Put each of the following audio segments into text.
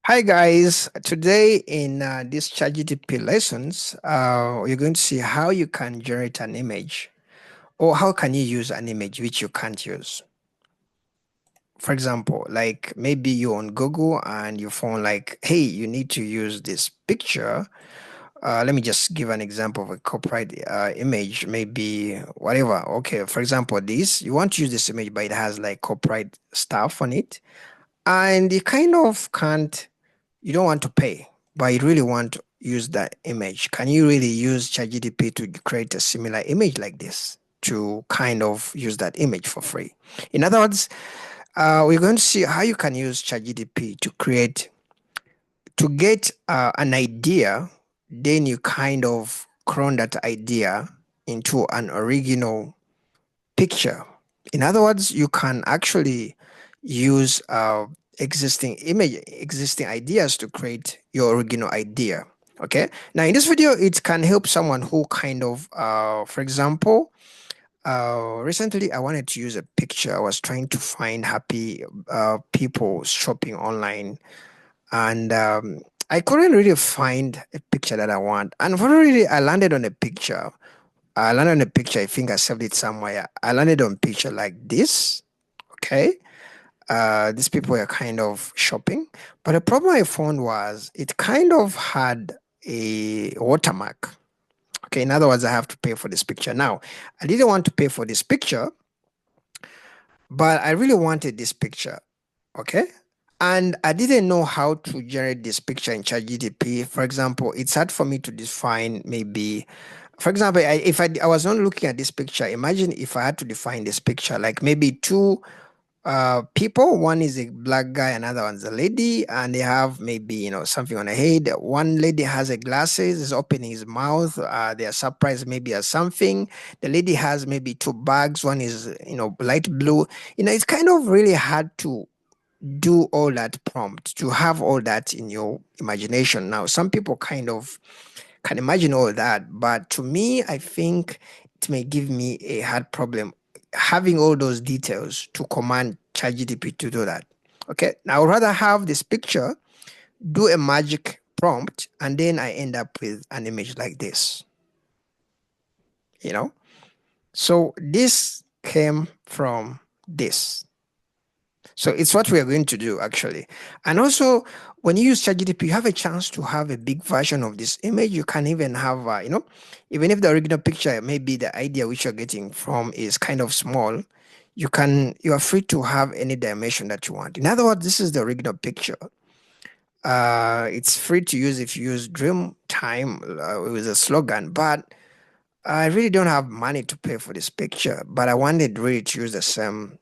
Hi guys, today in this ChatGPT lessons, you're going to see how you can generate an image or how can you use an image which you can't use. For example, like maybe you're on Google and you found like, hey, you need to use this picture. Let me just give an example of a copyright image, maybe whatever. Okay, for example, this, you want to use this image, but it has like copyright stuff on it. And you kind of can't, you don't want to pay, but you really want to use that image. Can you really use ChatGPT to create a similar image like this to kind of use that image for free? In other words, we're going to see how you can use ChatGPT to create, to get an idea, then you kind of clone that idea into an original picture. In other words, you can actually use existing ideas to create your original idea. Okay. Now, in this video, it can help someone who kind of, for example, recently I wanted to use a picture. I was trying to find happy people shopping online, and I couldn't really find a picture that I want. Unfortunately, I landed on a picture. I landed on a picture. I think I saved it somewhere. I landed on picture like this. Okay. These people were kind of shopping, but the problem I found was it kind of had a watermark. Okay. In other words, I have to pay for this picture. Now, I didn't want to pay for this picture, but I really wanted this picture. Okay. And I didn't know how to generate this picture in ChatGPT. For example, it's hard for me to define maybe, for example, if I was not looking at this picture, imagine if I had to define this picture, like maybe two people, one is a black guy, another one's a lady, and they have maybe, something on their head. One lady has a glasses, is opening his mouth, they are surprised maybe at something. The lady has maybe two bags, one is, light blue. It's kind of really hard to do all that prompt, to have all that in your imagination. Now, some people kind of can imagine all that, but to me, I think it may give me a hard problem having all those details to command ChatGPT to do that. Okay, now I would rather have this picture, do a magic prompt, and then I end up with an image like this, you know? So this came from this. So it's what we are going to do actually. And also, when you use ChatGPT, you have a chance to have a big version of this image. You can even have, even if the original picture, maybe the idea which you're getting from is kind of small, you are free to have any dimension that you want. In other words, this is the original picture. It's free to use if you use Dream Time with a slogan, but I really don't have money to pay for this picture, but I wanted really to use the same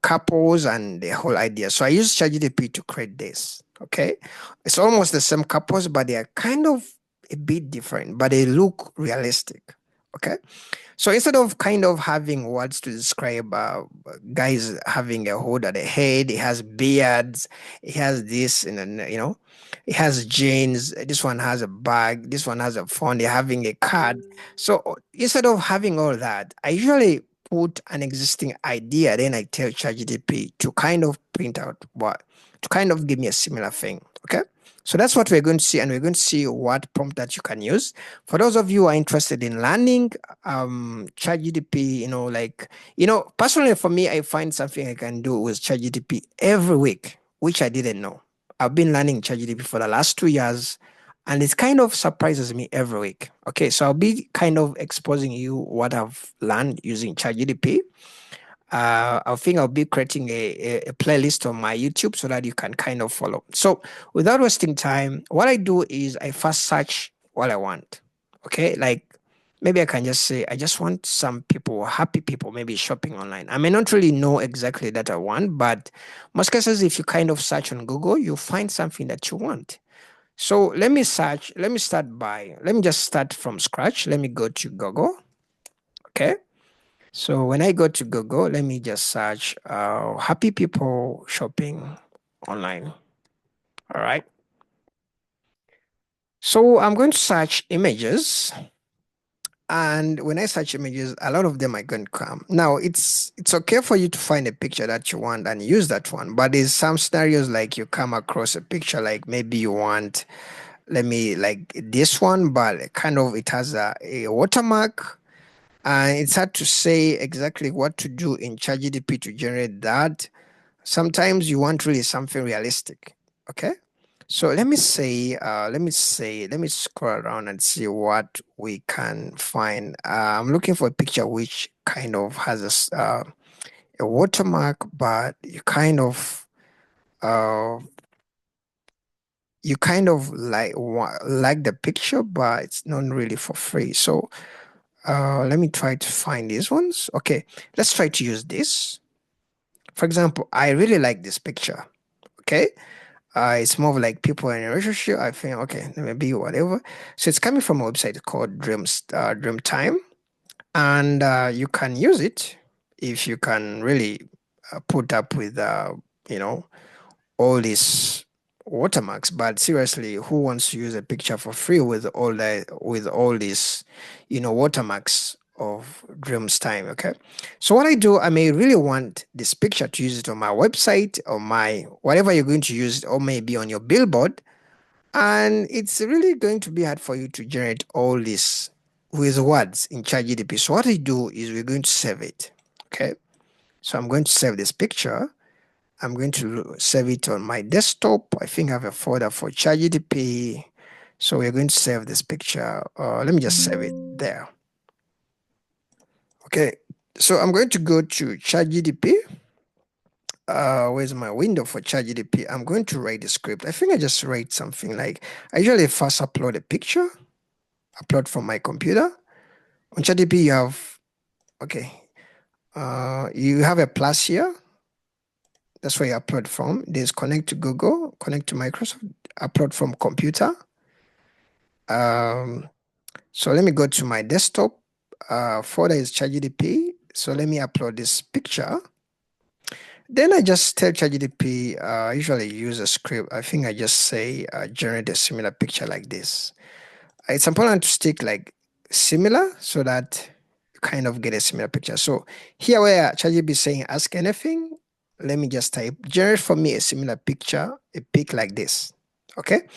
couples and the whole idea. So I use ChatGPT to create this. Okay. It's almost the same couples, but they are kind of a bit different, but they look realistic. Okay. So instead of kind of having words to describe guys having a hood at the head, he has beards, he has this, and then, he has jeans. This one has a bag. This one has a phone. They're having a card. So instead of having all that, I usually put an existing idea. Then I tell ChatGPT to kind of print out what, to kind of give me a similar thing. Okay. So that's what we're going to see, and we're going to see what prompt that you can use. For those of you who are interested in learning ChatGPT, personally for me, I find something I can do with ChatGPT every week, which I didn't know. I've been learning ChatGPT for the last 2 years, and it kind of surprises me every week. Okay, so I'll be kind of exposing you what I've learned using ChatGPT. I think I'll be creating a playlist on my YouTube so that you can kind of follow. So without wasting time, what I do is I first search what I want. Okay, like maybe I can just say I just want some people, happy people, maybe shopping online. I may not really know exactly that I want, but most cases, if you kind of search on Google, you find something that you want. So let me search. Let me just start from scratch. Let me go to Google. Okay. So when I go to Google, let me just search happy people shopping online. All right. So I'm going to search images, And when I search images, a lot of them are going to come. Now, it's okay for you to find a picture that you want and use that one, but there's some scenarios like you come across a picture like maybe you want, let me like this one, but kind of it has a watermark, and it's hard to say exactly what to do in ChatGPT to generate that. Sometimes you want really something realistic. Okay. So let me scroll around and see what we can find. I'm looking for a picture which kind of has a watermark, but uh, you kind of like the picture, but it's not really for free. So let me try to find these ones. Okay, let's try to use this. For example, I really like this picture. Okay, it's more of like people in a relationship. I think okay, maybe whatever. So it's coming from a website called Dreamtime, and you can use it if you can really put up with you know all these watermarks. But seriously, who wants to use a picture for free with all these watermarks of Dreams Time? Okay, so what I do, I may really want this picture to use it on my website or my whatever you're going to use it, or maybe on your billboard, and it's really going to be hard for you to generate all this with words in ChatGPT. So what I do is we're going to save it. Okay, so I'm going to save this picture. I'm going to save it on my desktop. I think I have a folder for ChatGPT. So we're going to save this picture. Let me just save it there. Okay. So I'm going to go to ChatGPT. Where's my window for ChatGPT? I'm going to write the script. I think I just write something like, I usually first upload a picture, upload from my computer. On ChatGPT, you have, okay, you have a plus here. That's where you upload from. There's connect to Google, connect to Microsoft, upload from computer. Um, so let me go to my desktop. Folder is ChatGPT. So let me upload this picture. Then I just tell ChatGPT, I usually use a script. I think I just say, generate a similar picture like this. It's important to stick like similar so that you kind of get a similar picture. So here where ChatGPT is saying ask anything, let me just type generate for me a similar picture, a pic like this. Okay.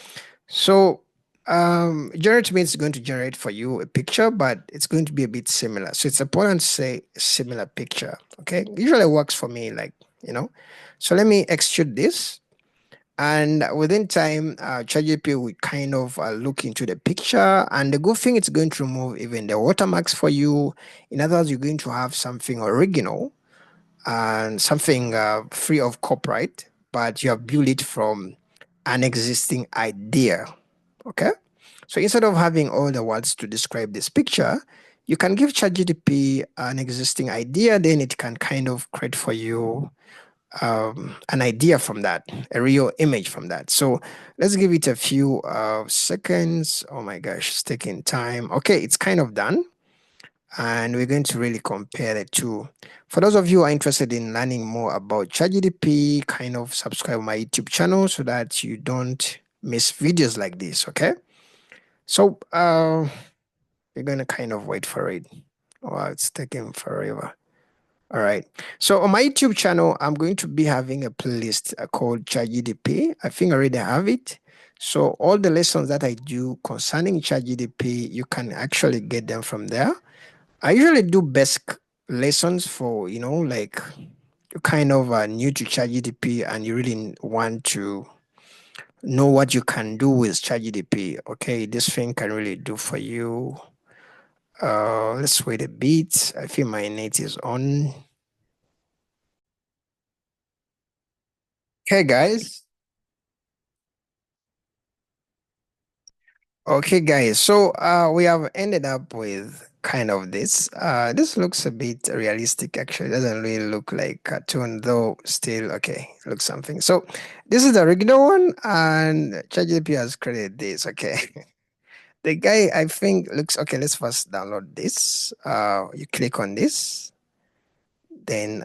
So generate means it's going to generate for you a picture, but it's going to be a bit similar. So it's important to say similar picture. Okay. Usually works for me, like, So let me extrude this. And within time, ChatGPT will kind of look into the picture. And the good thing, it's going to remove even the watermarks for you. In other words, you're going to have something original and something free of copyright, but you have built it from an existing idea. Okay. So instead of having all the words to describe this picture, you can give ChatGPT an existing idea, then it can kind of create for you an idea from that, a real image from that. So let's give it a few seconds. Oh my gosh, it's taking time. Okay, it's kind of done. And we're going to really compare the two. For those of you who are interested in learning more about ChatGPT, kind of subscribe my YouTube channel so that you don't miss videos like this, okay? So we're going to kind of wait for it. Wow, it's taking forever. All right. So on my YouTube channel, I'm going to be having a playlist called ChatGPT. I think I already have it. So all the lessons that I do concerning ChatGPT, you can actually get them from there. I usually do basic lessons for, like you're kind of new to ChatGPT and you really want to know what you can do with ChatGPT. Okay, this thing can really do for you. Let's wait a bit. I feel my net is on. Okay, guys. Okay, guys. So we have ended up with kind of this. This looks a bit realistic, actually. It doesn't really look like cartoon, though still okay. It looks something. So this is the original one, and ChatGPT has created this. Okay. The guy I think looks okay. Let's first download this. You click on this, then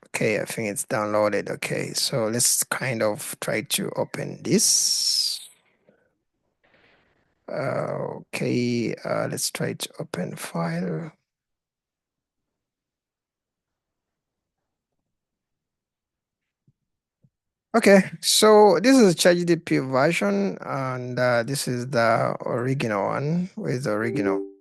okay, I think it's downloaded. Okay, so let's kind of try to open this. Okay, let's try to open file. Okay, so this is ChatGPT version, and this is the original one with the original.